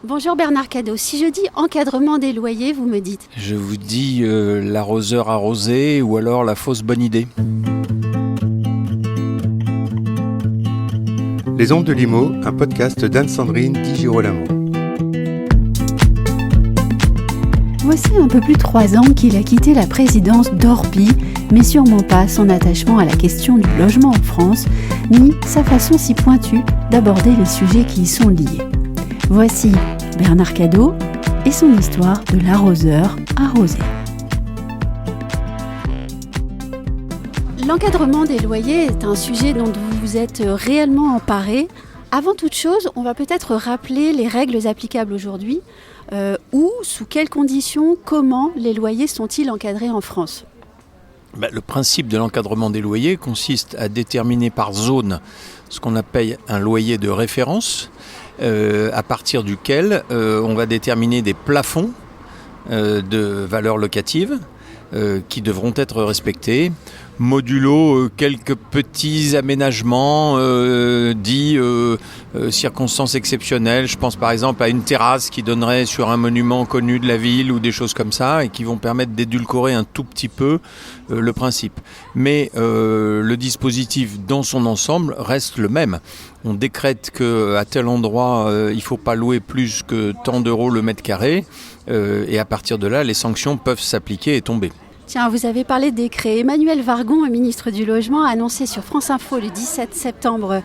Bonjour Bernard Cadot, si je dis encadrement des loyers, vous me dites? Je vous dis l'arroseur arrosé ou alors la fausse bonne idée. Les Ondes de Limo, un podcast d'Anne-Sandrine Di Girolamo. Voici un peu plus de 3 ans qu'il a quitté la présidence d'Orpi, mais sûrement pas son attachement à la question du logement en France, ni sa façon si pointue d'aborder les sujets qui y sont liés. Voici Bernard Cadot et son histoire de l'arroseur arrosé. L'encadrement des loyers est un sujet dont vous vous êtes réellement emparé. Avant toute chose, on va peut-être rappeler les règles applicables aujourd'hui. Où, sous quelles conditions, comment les loyers sont-ils encadrés en France ? Le principe de l'encadrement des loyers consiste à déterminer par zone ce qu'on appelle un loyer de référence, à partir duquel on va déterminer des plafonds de valeur locative qui devront être respectés, modulo quelques petits aménagements dits circonstances exceptionnelles. Je pense par exemple à une terrasse qui donnerait sur un monument connu de la ville ou des choses comme ça et qui vont permettre d'édulcorer un tout petit peu le principe. Mais le dispositif dans son ensemble reste le même. On décrète qu'à tel endroit, il ne faut pas louer plus que tant d'euros le mètre carré et à partir de là, les sanctions peuvent s'appliquer et tomber. Tiens, vous avez parlé de décret. Emmanuel Vargon, ministre du Logement, a annoncé sur France Info le 17 septembre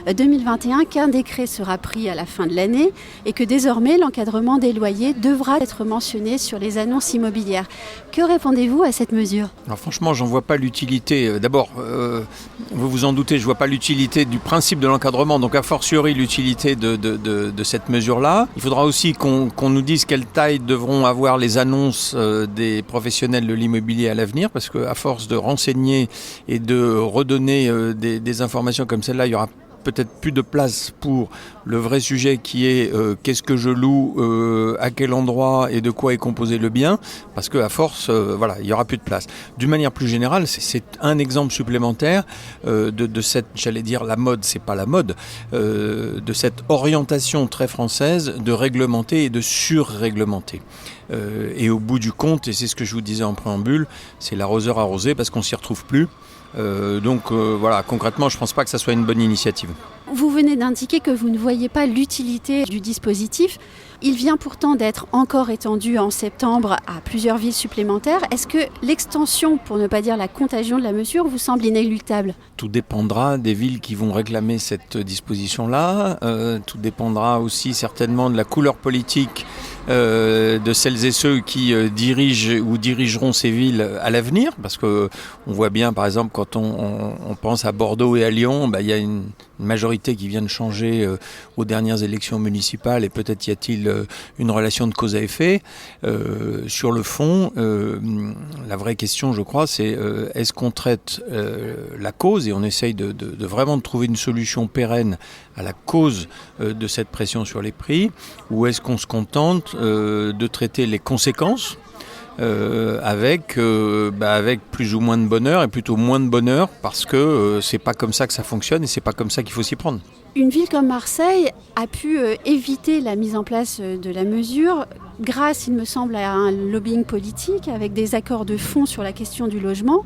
2021 qu'un décret sera pris à la fin de l'année et que désormais l'encadrement des loyers devra être mentionné sur les annonces immobilières. Que répondez-vous à cette mesure ? Alors franchement, j'en vois pas l'utilité. D'abord, vous vous en doutez, je vois pas l'utilité du principe de l'encadrement, donc a fortiori l'utilité de cette mesure-là. Il faudra aussi qu'on nous dise quelle taille devront avoir les annonces des professionnels de l'immobilier à l'avenir, parce qu'à force de renseigner et de redonner des informations comme celle-là, il y aura peut-être plus de place pour le vrai sujet qui est qu'est-ce que je loue, à quel endroit et de quoi est composé le bien, parce qu'à force, il n'y aura plus de place. D'une manière plus générale, c'est un exemple supplémentaire de cette, j'allais dire la mode, c'est pas la mode, de cette orientation très française de réglementer et de surréglementer. Et au bout du compte, et c'est ce que je vous disais en préambule, c'est l'arroseur arrosé parce qu'on s'y retrouve plus. Concrètement, je ne pense pas que ça soit une bonne initiative. Vous venez d'indiquer que vous ne voyez pas l'utilité du dispositif. Il vient pourtant d'être encore étendu en septembre à plusieurs villes supplémentaires. Est-ce que l'extension, pour ne pas dire la contagion de la mesure, vous semble inéluctable ? Tout dépendra des villes qui vont réclamer cette disposition-là. Tout dépendra aussi certainement de la couleur politique de celles et ceux qui dirigent ou dirigeront ces villes à l'avenir. Parce qu'on voit bien, par exemple, quand on pense à Bordeaux et à Lyon, il y a une majorité qui vient de changer aux dernières élections municipales et peut-être y a-t-il une relation de cause à effet. Sur le fond, la vraie question, je crois, c'est est-ce qu'on traite la cause et on essaye de vraiment de trouver une solution pérenne à la cause de cette pression sur les prix, ou est-ce qu'on se contente de traiter les conséquences avec plus ou moins de bonheur et plutôt moins de bonheur parce que c'est pas comme ça que ça fonctionne et c'est pas comme ça qu'il faut s'y prendre. Une ville comme Marseille a pu éviter la mise en place de la mesure grâce, il me semble, à un lobbying politique avec des accords de fond sur la question du logement.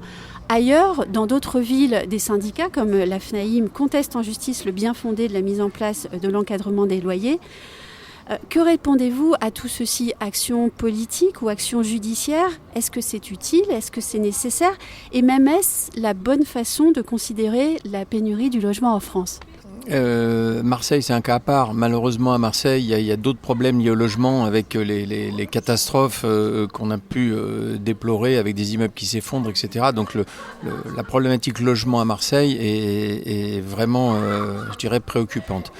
Ailleurs, dans d'autres villes, des syndicats comme la FNAIM contestent en justice le bien fondé de la mise en place de l'encadrement des loyers. Que répondez-vous à tout ceci ? Action politique ou action judiciaire ? Est-ce que c'est utile ? Est-ce que c'est nécessaire ? Et même est-ce la bonne façon de considérer la pénurie du logement en France ? Marseille, c'est un cas à part. Malheureusement, à Marseille, il y a d'autres problèmes liés au logement avec les catastrophes qu'on a pu déplorer avec des immeubles qui s'effondrent, etc. Donc la problématique logement à Marseille est vraiment, je dirais, préoccupante.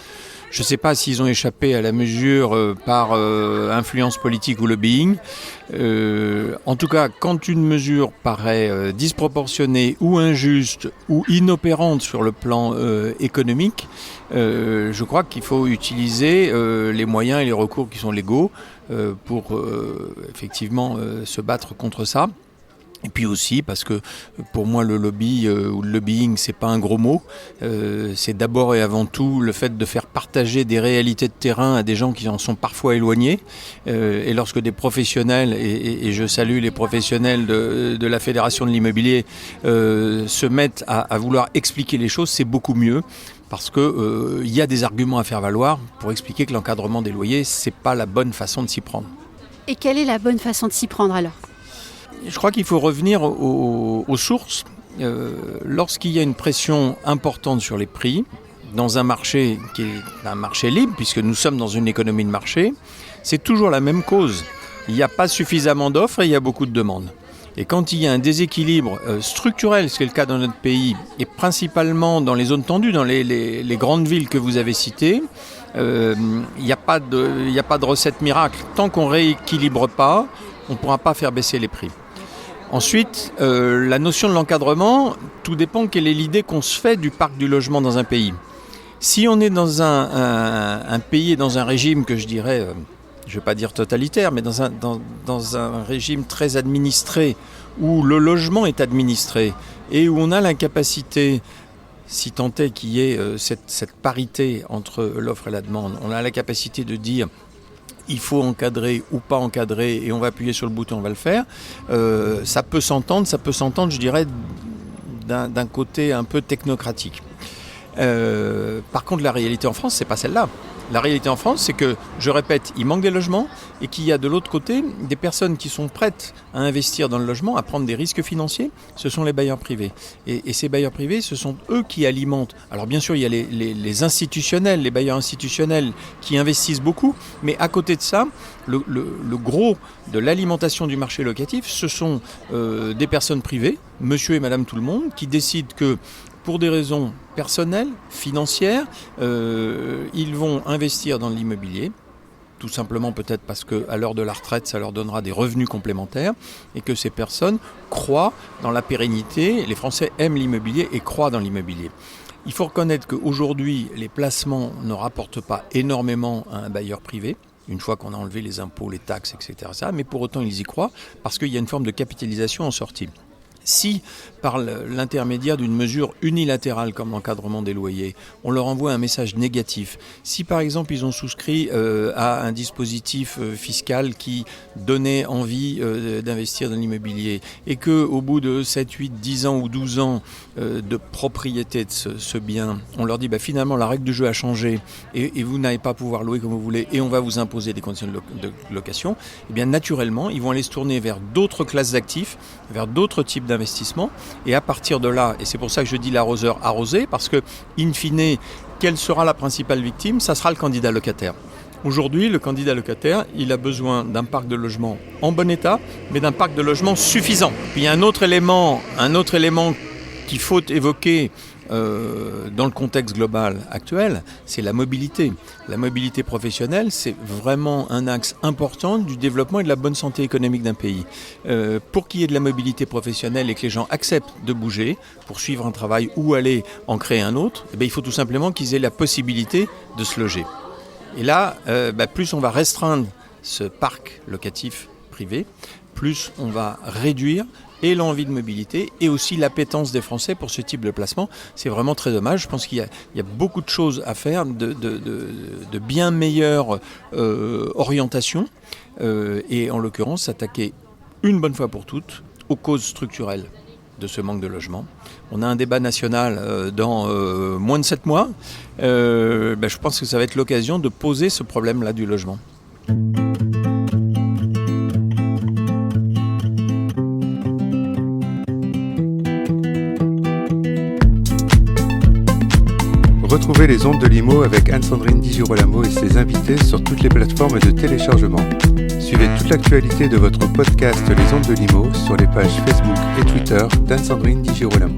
Je ne sais pas s'ils ont échappé à la mesure par influence politique ou lobbying. En tout cas, quand une mesure paraît disproportionnée ou injuste ou inopérante sur le plan économique, je crois qu'il faut utiliser les moyens et les recours qui sont légaux pour effectivement se battre contre ça. Et puis aussi parce que pour moi le lobby ou le lobbying c'est pas un gros mot, c'est d'abord et avant tout le fait de faire partager des réalités de terrain à des gens qui en sont parfois éloignés. Et lorsque des professionnels, et je salue les professionnels de la Fédération de l'immobilier, se mettent à vouloir expliquer les choses, c'est beaucoup mieux. Parce qu'il y a des arguments à faire valoir pour expliquer que l'encadrement des loyers, c'est pas la bonne façon de s'y prendre. Et quelle est la bonne façon de s'y prendre alors ? Je crois qu'il faut revenir aux sources. Lorsqu'il y a une pression importante sur les prix, dans un marché qui est un marché libre, puisque nous sommes dans une économie de marché, c'est toujours la même cause. Il n'y a pas suffisamment d'offres et il y a beaucoup de demandes. Et quand il y a un déséquilibre structurel, ce qui est le cas dans notre pays, et principalement dans les zones tendues, dans les grandes villes que vous avez citées, il n'y a pas de recette miracle. Tant qu'on ne rééquilibre pas, on ne pourra pas faire baisser les prix. Ensuite, la notion de l'encadrement, tout dépend quelle est l'idée qu'on se fait du parc du logement dans un pays. Si on est dans un pays et dans un régime que je dirais, je ne vais pas dire totalitaire, mais dans un régime très administré, où le logement est administré et où on a l'incapacité, si tant est qu'il y ait cette parité entre l'offre et la demande, on a la capacité de dire il faut encadrer ou pas encadrer et on va appuyer sur le bouton, on va le faire. Ça peut s'entendre, je dirais, d'un côté un peu technocratique. Par contre, la réalité en France, c'est pas celle-là. La réalité en France, c'est que, je répète, il manque des logements et qu'il y a de l'autre côté des personnes qui sont prêtes à investir dans le logement, à prendre des risques financiers. Ce sont les bailleurs privés. Et ces bailleurs privés, ce sont eux qui alimentent. Alors bien sûr, il y a les institutionnels, les bailleurs institutionnels qui investissent beaucoup. Mais à côté de ça, le gros de l'alimentation du marché locatif, ce sont des personnes privées, monsieur et madame tout le monde, qui décident que pour des raisons personnelles, financières, ils vont investir dans l'immobilier, tout simplement peut-être parce qu'à l'heure de la retraite, ça leur donnera des revenus complémentaires et que ces personnes croient dans la pérennité. Les Français aiment l'immobilier et croient dans l'immobilier. Il faut reconnaître qu'aujourd'hui, les placements ne rapportent pas énormément à un bailleur privé, une fois qu'on a enlevé les impôts, les taxes, etc. Mais pour autant, ils y croient parce qu'il y a une forme de capitalisation en sortie. Si, par l'intermédiaire d'une mesure unilatérale comme l'encadrement des loyers, on leur envoie un message négatif, si par exemple ils ont souscrit à un dispositif fiscal qui donnait envie d'investir dans l'immobilier et qu'au bout de 7, 8, 10 ans ou 12 ans de propriété de ce bien, on leur dit finalement la règle du jeu a changé et vous n'allez pas pouvoir louer comme vous voulez et on va vous imposer des conditions de location, et bien naturellement ils vont aller se tourner vers d'autres classes d'actifs, vers d'autres types d'investissement et à partir de là, et c'est pour ça que je dis l'arroseur arrosé, parce que in fine, quelle sera la principale victime ? Ça sera le candidat locataire. Aujourd'hui, le candidat locataire, il a besoin d'un parc de logement en bon état, mais d'un parc de logement suffisant. Puis il y a un autre élément qu'il faut évoquer dans le contexte global actuel, c'est la mobilité. La mobilité professionnelle, c'est vraiment un axe important du développement et de la bonne santé économique d'un pays. Pour qu'il y ait de la mobilité professionnelle et que les gens acceptent de bouger pour suivre un travail ou aller en créer un autre, il faut tout simplement qu'ils aient la possibilité de se loger. Et là, plus on va restreindre ce parc locatif privé, plus on va réduire et l'envie de mobilité et aussi l'appétence des Français pour ce type de placement. C'est vraiment très dommage. Je pense qu'il y a beaucoup de choses à faire, de bien meilleures orientations et en l'occurrence s'attaquer une bonne fois pour toutes aux causes structurelles de ce manque de logement. On a un débat national dans moins de 7 mois. Je pense que ça va être l'occasion de poser ce problème-là du logement. Retrouvez les ondes de l'IMO avec Anne-Sandrine Di Girolamo et ses invités sur toutes les plateformes de téléchargement. Suivez toute l'actualité de votre podcast Les ondes de l'IMO sur les pages Facebook et Twitter d'Anne-Sandrine Di Girolamo.